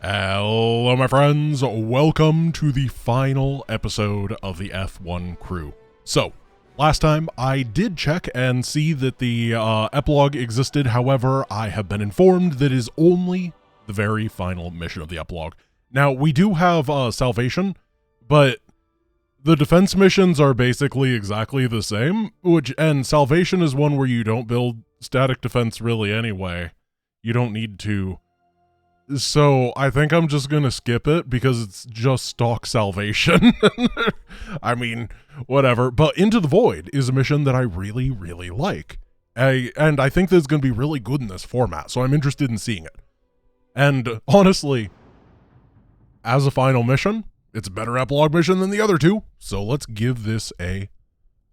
Hello, my friends. Welcome to the final episode of the F1 crew. So, last time I did check and see that the epilogue existed. However, I have been informed that it is only the very final mission of the epilogue. Now, we do have salvation, but the defense missions are basically exactly the same, and salvation is one where you don't build static defense really anyway. You don't need to. So I think I'm just going to skip it because it's just stock salvation. I mean, whatever. But Into the Void is a mission that I really, really like. And I think that it's going to be really good in this format, so I'm interested in seeing it. And honestly, as a final mission, it's a better epilogue mission than the other two. So let's give this a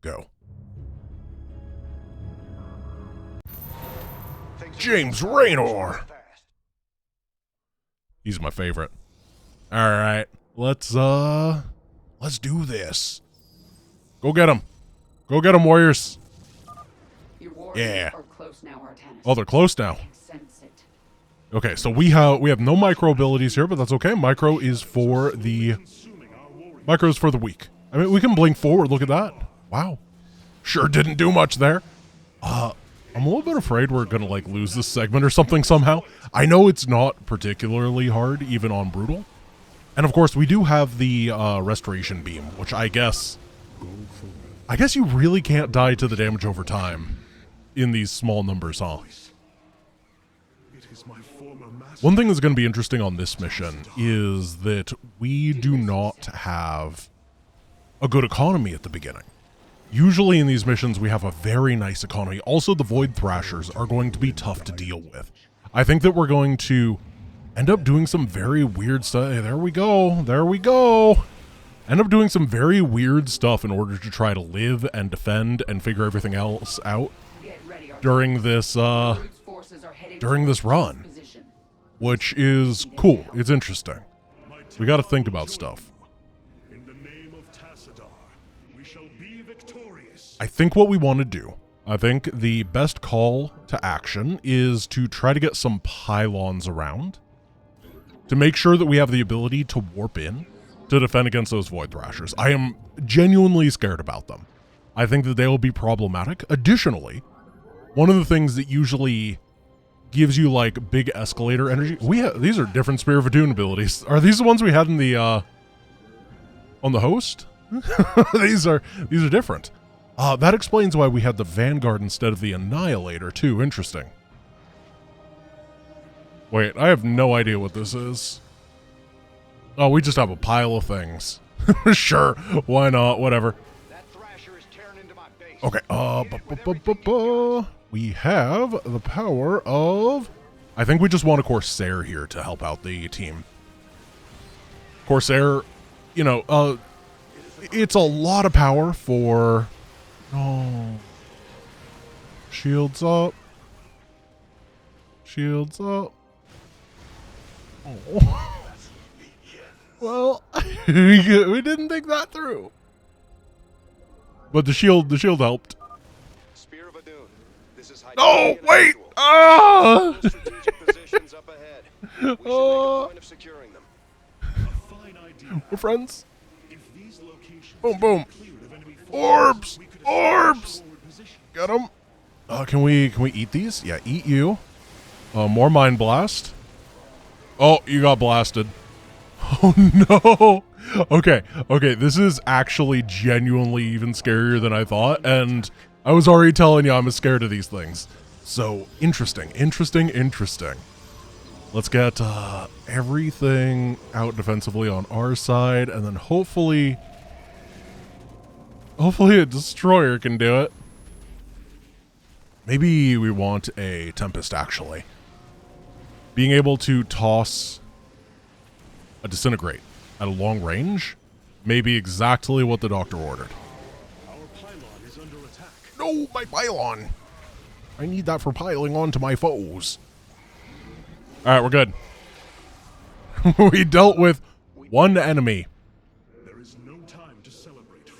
go. James Raynor. He's my favorite. All right, let's do this. Go get him. Go get him, Warriors. Yeah. Oh, they're close now. Okay, so we have no micro abilities here, but that's okay. Micro's for the weak. I mean, we can blink forward. Look at that. Wow. Sure didn't do much there. I'm a little bit afraid we're gonna like lose this segment or something somehow. I know it's not particularly hard, even on brutal. And of course, we do have the restoration beam, which I guess you really can't die to the damage over time in these small numbers, huh? One thing that's going to be interesting on this mission is that we do not have a good economy at the beginning. Usually in these missions, we have a very nice economy. Also, the Void Thrashers are going to be tough to deal with. I think that we're going to end up doing some very weird stuff. Hey, there we go. There we go. End up doing some very weird stuff in order to try to live and defend and figure everything else out during this run, which is cool. It's interesting. We got to think about stuff. I think what we want to do, I think the best call to action is to try to get some pylons around to make sure that we have the ability to warp in to defend against those Void Thrashers. I am genuinely scared about them. I think that they will be problematic. Additionally, one of the things that usually gives you like big escalator energy, these are different Spear of Adun abilities. Are these the ones we had in the on the host? These are different. That explains why we had the Vanguard instead of the Annihilator, too. Interesting. Wait, I have no idea what this is. Oh, we just have a pile of things. Sure, why not? Whatever. Okay, we have the power of... I think we just want a Corsair here to help out the team. Corsair, you know, it's a lot of power for... Oh. Shields up. Shields up. Oh. Well, we didn't think that through. But the shield helped. Spear of Adun. This is no, wait! Ah! Oh. We're friends. Boom, boom. Orbs! Orbs! Get them. Can we eat these? Yeah, eat you. More Mind Blast. Oh, you got blasted. Oh no. Okay, this is actually genuinely even scarier than I thought, and I was already telling you I'm scared of these things. So, interesting. Let's get everything out defensively on our side, and then hopefully a destroyer can do it. Maybe we want a Tempest, actually. Being able to toss a Disintegrate at a long range may be exactly what the doctor ordered. Our pylon is under attack. No, my pylon! I need that for piling onto my foes. Alright, we're good. We dealt with one enemy.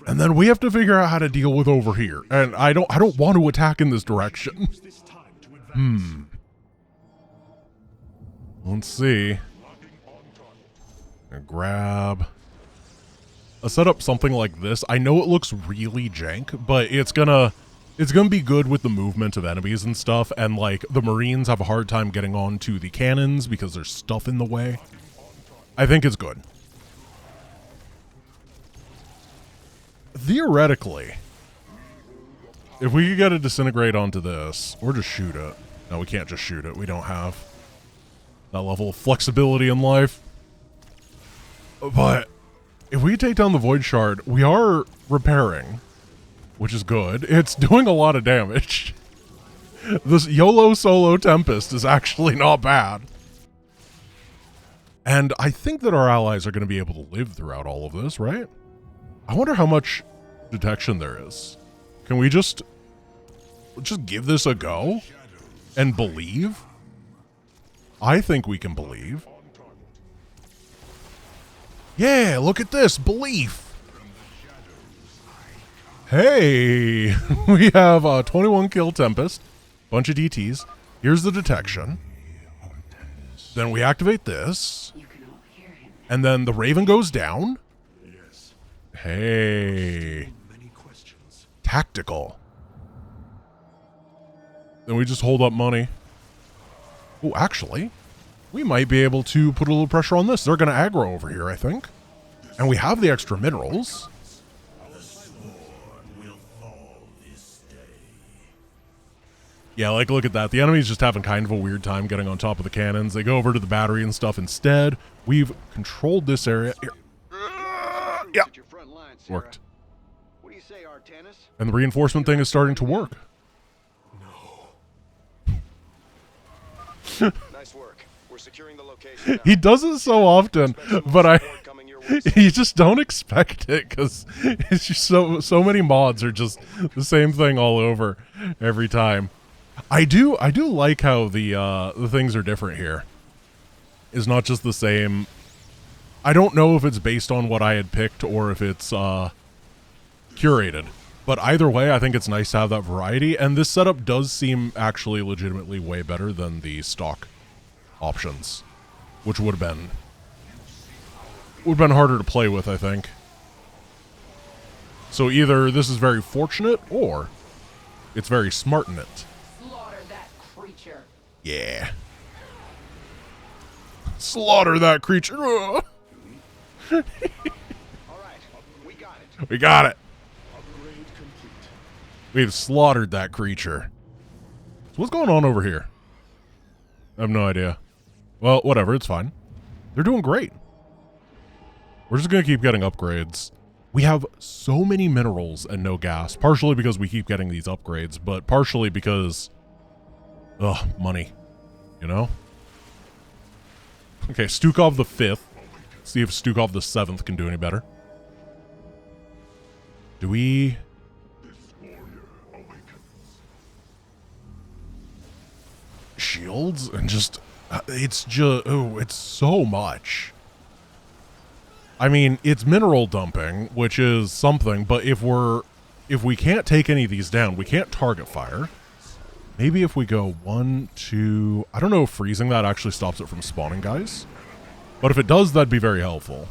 And then we have to figure out how to deal with over here. And I don't want to attack in this direction. Let's see. And grab a setup something like this. I know it looks really jank, but it's gonna be good with the movement of enemies and stuff, and like the Marines have a hard time getting onto the cannons because there's stuff in the way. I think it's good. Theoretically, if we could get a disintegrate onto this, or just shoot it. No, we can't just shoot it. We don't have that level of flexibility in life. But if we take down the Void Shard, we are repairing, which is good. It's doing a lot of damage. This YOLO Solo Tempest is actually not bad. And I think that our allies are going to be able to live throughout all of this, right? I wonder how much detection there is. Can we just give this a go and believe? I think we can believe. Yeah, look at this. Belief. Hey, we have a 21 kill Tempest, bunch of DTs. Here's the detection. Then we activate this. And then the Raven goes down. Hey. Tactical. Then we just hold up money. Oh, actually, we might be able to put a little pressure on this. They're going to aggro over here, I think. And we have the extra minerals. Yeah, like, look at that. The enemy's just having kind of a weird time getting on top of the cannons. They go over to the battery and stuff instead. We've controlled this area. Here. Yeah. Worked. What do you say, Artanis? And the reinforcement thing is starting to work. Nice work. We're securing the location now. He does it so often, but you just don't expect it because it's just so many mods are just the same thing all over every time. I do like how the things are different here. It's not just the same. I don't know if it's based on what I had picked or if it's curated. But either way, I think it's nice to have that variety, and this setup does seem actually legitimately way better than the stock options, which would have been harder to play with, I think. So either this is very fortunate, or it's very smart in it. Slaughter that creature. Yeah. Slaughter that creature. All right, we got it. We got it. Upgrade complete. We've slaughtered that creature. So what's going on over here? I have no idea. Well, whatever, it's fine. They're doing great. We're just going to keep getting upgrades. We have so many minerals and no gas, partially because we keep getting these upgrades, but partially because, money, you know? Okay, Stukov the 5th. See if Stukov the 7th can do any better. Do we... shields and just it's so much. I mean, it's mineral dumping, which is something, but if we can't take any of these down, we can't target fire. Maybe if we go 1, 2, I don't know if freezing that actually stops it from spawning guys, but if it does, that'd be very helpful.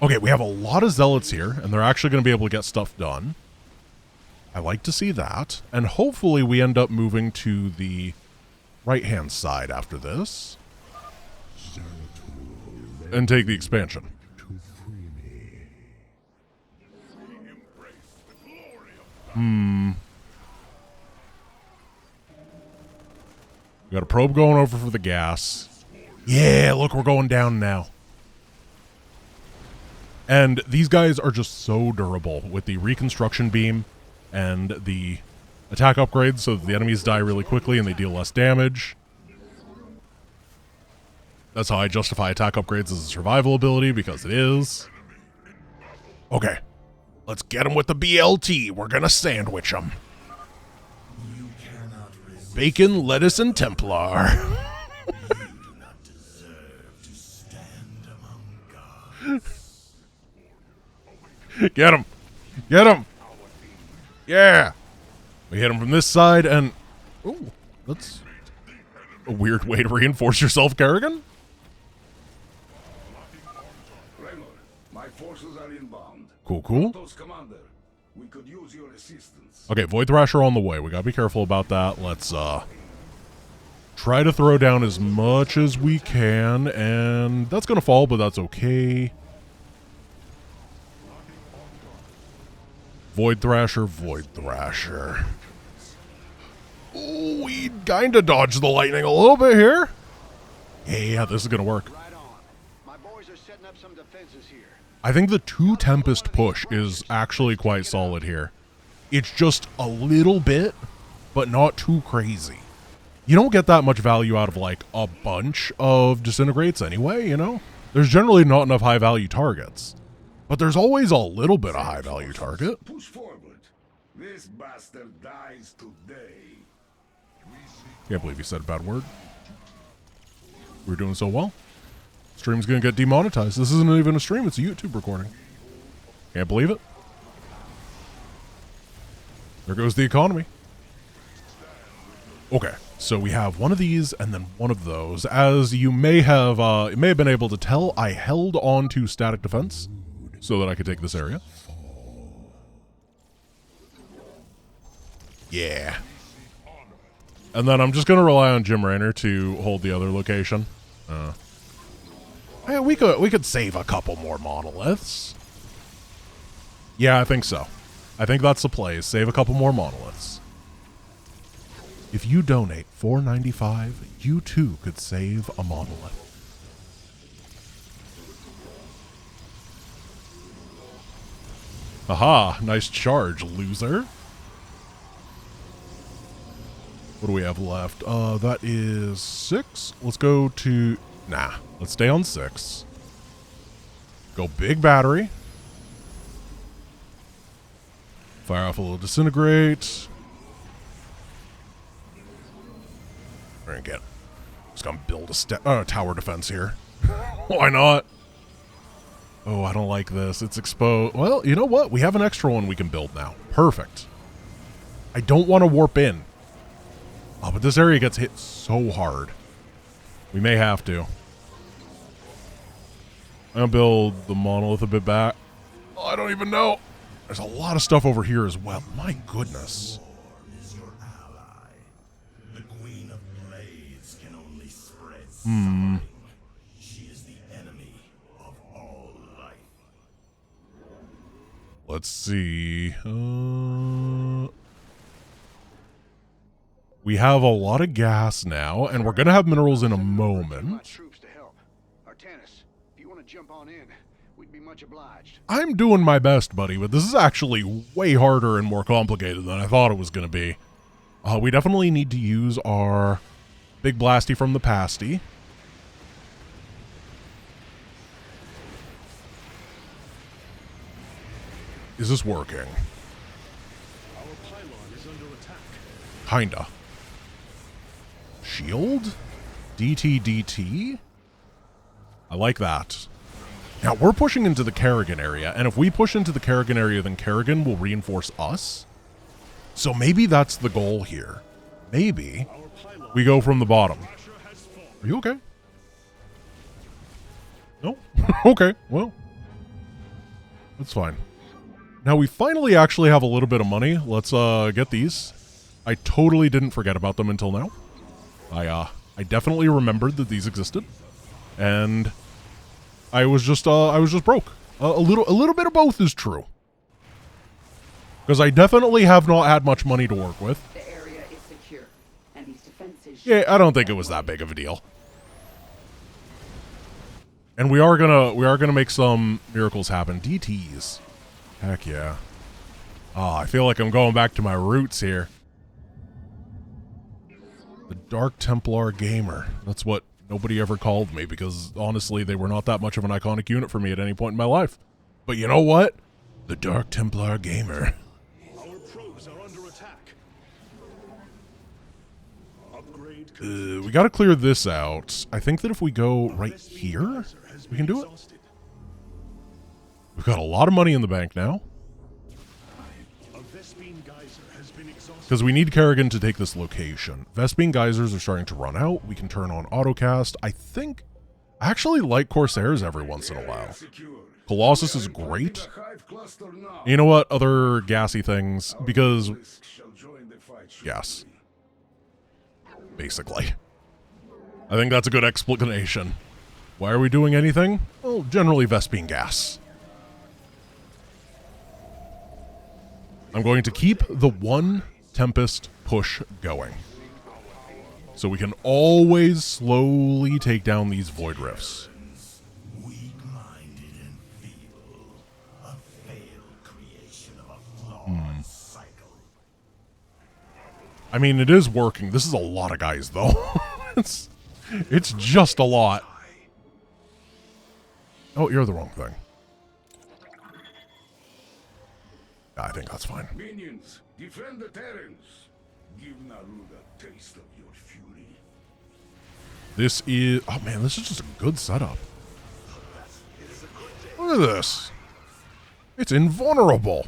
Okay, we have a lot of zealots here, and they're actually going to be able to get stuff done. I like to see that, and hopefully we end up moving to the right-hand side after this and take the expansion. We got a probe going over for the gas. Yeah, look, we're going down now. And these guys are just so durable with the reconstruction beam and the attack upgrades so that the enemies die really quickly and they deal less damage. That's how I justify attack upgrades as a survival ability, because it is. Okay. Let's get them with the BLT. We're gonna sandwich them. Bacon, lettuce, and Templar. You do not deserve to stand among gods. Get him. Get him. Yeah. We hit him from this side, and... ooh, that's a weird way to reinforce yourself, Kerrigan. My forces are inbound. Cool, cool. Those commander, we could use your assistance. Okay, Void Thrasher on the way. We gotta be careful about that. Let's, try to throw down as much as we can, and that's gonna fall, but that's okay. Void Thrasher, Void Thrasher. Ooh, we kinda dodged the lightning a little bit here. Yeah, this is gonna work. Right on. My boys are setting up some defenses here. I think the 2 Tempest push is actually quite solid here. It's just a little bit, but not too crazy. You don't get that much value out of, like, a bunch of Disintegrates anyway, you know? There's generally not enough high-value targets. But there's always a little bit of high-value target. Push forward. This bastard dies today. Can't believe you said a bad word. We're doing so well. Stream's gonna get demonetized. This isn't even a stream, it's a YouTube recording. Can't believe it. There goes the economy. Okay, so we have one of these and then one of those. As you may have been able to tell, I held on to static defense so that I could take this area. Yeah. And then I'm just gonna rely on Jim Raynor to hold the other location. Hey, we could save a couple more monoliths. Yeah, I think so. I think that's the play, is save a couple more monoliths. If you donate $4.95, you too could save a monolith. Aha, nice charge, loser. What do we have left? That is 6. Let's go to... Nah, let's stay on 6. Go big battery. Fire off a little disintegrate. We're gonna just gonna build a tower defense here. Why not? Oh, I don't like this. It's exposed. Well, you know what? We have an extra one we can build now. Perfect. I don't want to warp in. Oh, but this area gets hit so hard. We may have to. I'm gonna build the monolith a bit back. Oh, I don't even know. There's a lot of stuff over here as well. My goodness. Is your ally. The Queen of Blades can only spread Hmm. suffering. She is the enemy of all life. Let's see. We have a lot of gas now, and we're going to have minerals in a My moment. troops to help. Artanis, if you want to jump on in, we'd be much obliged. I'm doing my best, buddy, but this is actually way harder and more complicated than I thought it was going to be. We definitely need to use our big blasty from the pasty. Is this working? Our pylon is under attack. Kinda. Shield? DT. I like that. Now, we're pushing into the Kerrigan area, and if we push into the Kerrigan area, then Kerrigan will reinforce us. So maybe that's the goal here. Maybe Our pylon we go from the bottom. Thrasher has fallen. Are you okay? No? Okay, well. That's fine. Now, we finally actually have a little bit of money. Let's get these. I totally didn't forget about them until now. I definitely remembered that these existed. And I was just broke. A little bit of both is true. Because I definitely have not had much money to work with. The area is secure, and these defenses. Yeah, I don't think it was that big of a deal. And we are gonna make some miracles happen. DTs. Heck yeah. Oh, I feel like I'm going back to my roots here. The Dark Templar Gamer. That's what nobody ever called me, because honestly, they were not that much of an iconic unit for me at any point in my life. But you know what? The Dark Templar Gamer. Our probes are under attack. Upgrade. We gotta clear this out. I think that if we go right here, we can do it. Exhausted. We've got a lot of money in the bank now. A Vespine geyser has been exhausted. Because we need Kerrigan to take this location. Vespine geysers are starting to run out. We can turn on autocast. I think I actually like Corsairs every once in a while. Colossus is great. You know what? Other gassy things, because gas. Basically. I think that's a good explanation. Why are we doing anything? Well, generally Vespene gas. I'm going to keep the one Tempest push going, so we can always slowly take down these Void Rifts. Weak-minded and feeble, a failed creation of a flawed cycle. I mean, it is working. This is a lot of guys, though. it's just a lot. Oh, you're the wrong thing. I think that's fine. Minions, defend the Terrans. Give Narud a taste of your fury. This is... Oh, man, this is just a good setup. Look at this. It's invulnerable.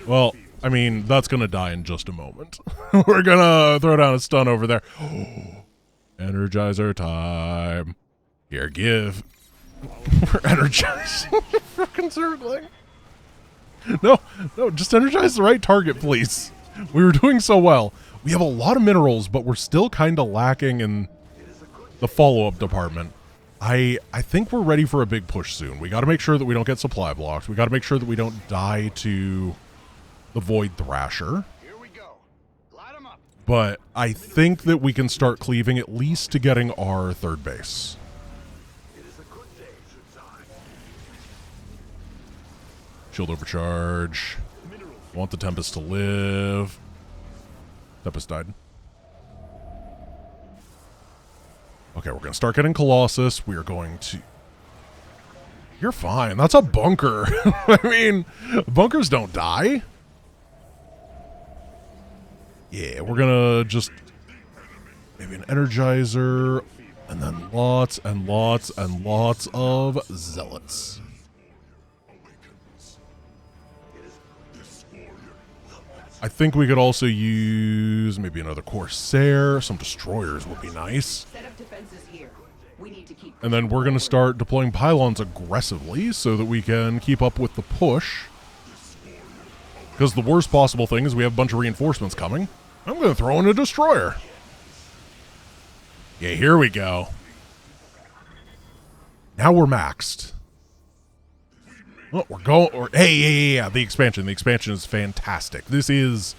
Well, I mean, that's going to die in just a moment. We're going to throw down a stun over there. Energizer time. Here, give. We're energizing the fucking circling. No, just energize the right target, please. We were doing so well. We have a lot of minerals, but we're still kind of lacking in the follow-up department. I think we're ready for a big push soon. We got to make sure that we don't get supply blocked. We got to make sure that we don't die to the Void Thrasher. Here we go. Light 'em up. But I think that we can start cleaving at least to getting our third base. Shield overcharge. Want the Tempest to live. Tempest died. Okay, we're going to start getting Colossus. We are going to... You're fine. That's a bunker. I mean, bunkers don't die. Yeah, we're going to just... Maybe an Energizer. And then lots and lots and lots of Zealots. I think we could also use maybe another Corsair. Some Destroyers would be nice. Set up defenses here. We need to keep. And then we're going to start deploying pylons aggressively so that we can keep up with the push. Because the worst possible thing is we have a bunch of reinforcements coming. I'm going to throw in a Destroyer. Yeah, here we go. Now we're maxed. Oh, we're going. Yeah. The expansion. The expansion is fantastic. This is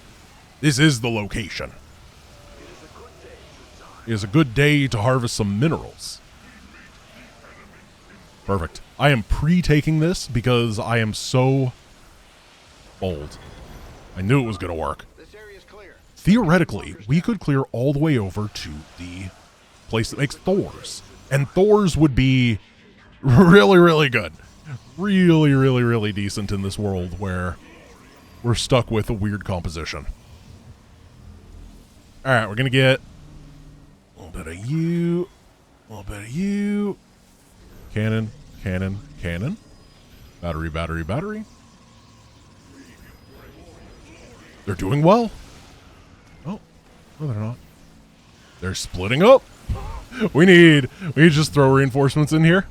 the location. It is a good day to harvest some minerals. Perfect. I am pre-taking this because I am so bold. I knew it was going to work. This area's clear. Theoretically, we could clear all the way over to the place that makes Thors. And Thors would be really, really good. Really, really, really decent in this world where we're stuck with a weird composition. Alright, we're going to get a little bit of you, a little bit of you. Cannon, cannon, cannon. Battery, battery, battery. They're doing well. Oh, no they're not. They're splitting up. We need to just throw reinforcements in here.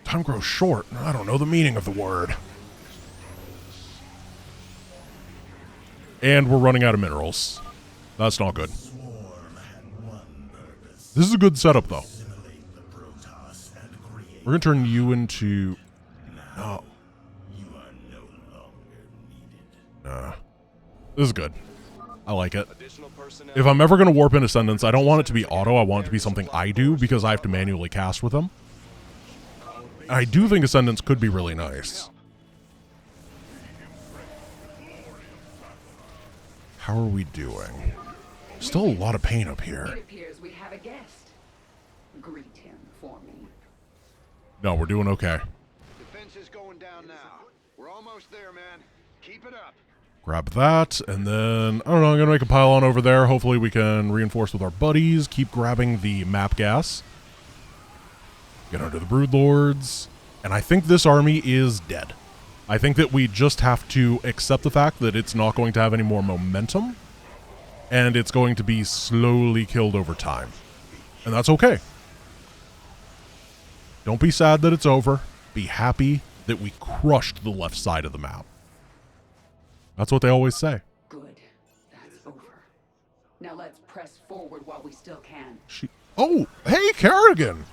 Time grows short. I don't know the meaning of the word. And we're running out of minerals. That's not good. This is a good setup, though. We're going to turn you into... No. This is good. I like it. If I'm ever going to warp in Ascendants, I don't want it to be auto. I want it to be something I do because I have to manually cast with them. And I do think Ascendants could be really nice. How are we doing? Still a lot of pain up here. It appears we have a guest. Greet him for me. No, we're doing okay. Defense is going down now. We're almost there, man. Keep it up. Grab that, and then, I don't know, I'm going to make a pylon over there. Hopefully we can reinforce with our buddies. Keep grabbing the map gas. Get under the Broodlords. And I think this army is dead. I think that we just have to accept the fact that it's not going to have any more momentum, and it's going to be slowly killed over time. And that's okay. Don't be sad that it's over. Be happy that we crushed the left side of the map. That's what they always say. Good. That's over. Now let's press forward while we still can. Oh, hey, Kerrigan!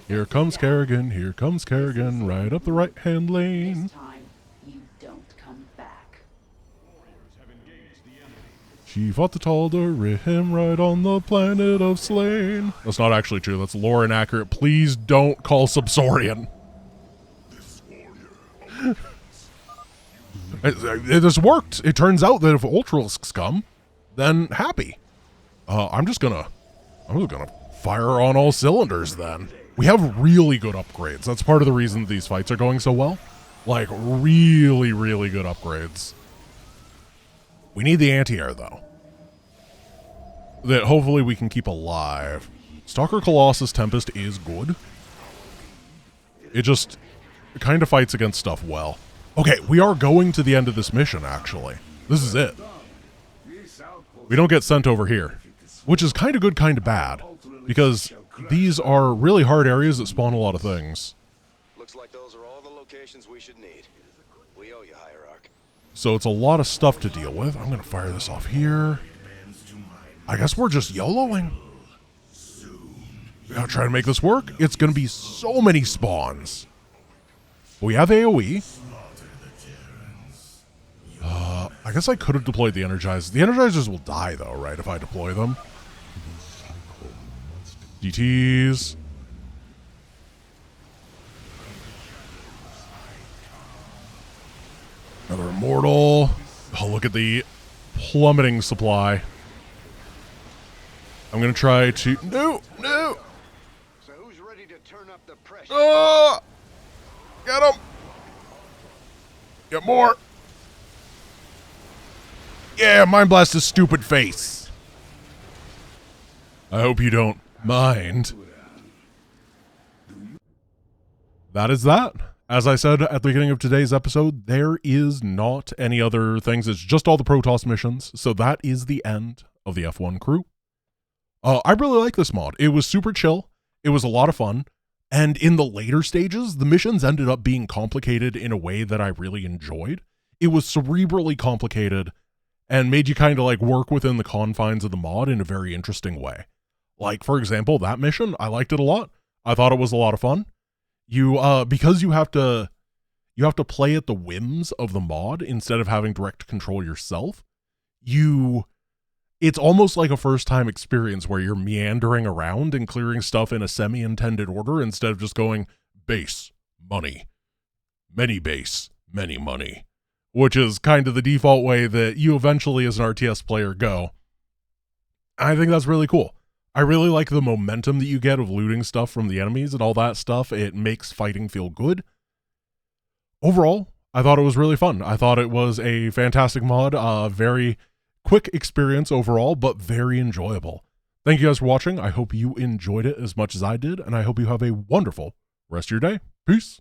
Here comes Kerrigan, here comes Kerrigan, right up the right-hand lane. This time, you don't come back. She fought the Tal'Darim right on the planet of Slain. That's not actually true, that's lore inaccurate. Please don't call Subsaurian. It has worked. It turns out that if Ultralisks come, then happy. I'm just gonna fire on all cylinders then. We have really good upgrades. That's part of the reason these fights are going so well. Like, really, really good upgrades. We need the anti-air, though. That hopefully we can keep alive. Stalker Colossus Tempest is good. It just kind of fights against stuff well. Okay, we are going to the end of this mission, actually. This is it. We don't get sent over here, which is kind of good, kind of bad, because these are really hard areas that spawn a lot of things. Looks like those are all the locations we should need. We owe you, Hierarch. So it's a lot of stuff to deal with. I'm going to fire this off here. I guess we're just YOLOing. We gotta try to make this work. It's going to be so many spawns. We have AoE. I guess I could have deployed the Energizers. The Energizers will die, though, right, if I deploy them. DTs. Another Immortal. Oh, look at the plummeting supply. I'm going to try to... No! No! So who's ready to turn up the pressure? Oh! Get him! Get more! Yeah, Mind Blast his stupid face. I hope you don't mind. That is that. As I said at the beginning of today's episode, there is not any other things. It's just all the Protoss missions. So that is the end of the F1 crew. I really like this mod. It was super chill. It was a lot of fun. And in the later stages, the missions ended up being complicated in a way that I really enjoyed. It was cerebrally complicated and made you kind of like work within the confines of the mod in a very interesting way. Like, for example, that mission, I liked it a lot. I thought it was a lot of fun. Because you have to play at the whims of the mod instead of having direct control yourself. It's almost like a first-time experience where you're meandering around and clearing stuff in a semi-intended order instead of just going base, money, many base, many money, which is kind of the default way that you eventually as an RTS player go. I think that's really cool. I really like the momentum that you get of looting stuff from the enemies and all that stuff. It makes fighting feel good. Overall, I thought it was really fun. I thought it was a fantastic mod, very quick experience overall, but very enjoyable. Thank you guys for watching. I hope you enjoyed it as much as I did, and I hope you have a wonderful rest of your day. Peace.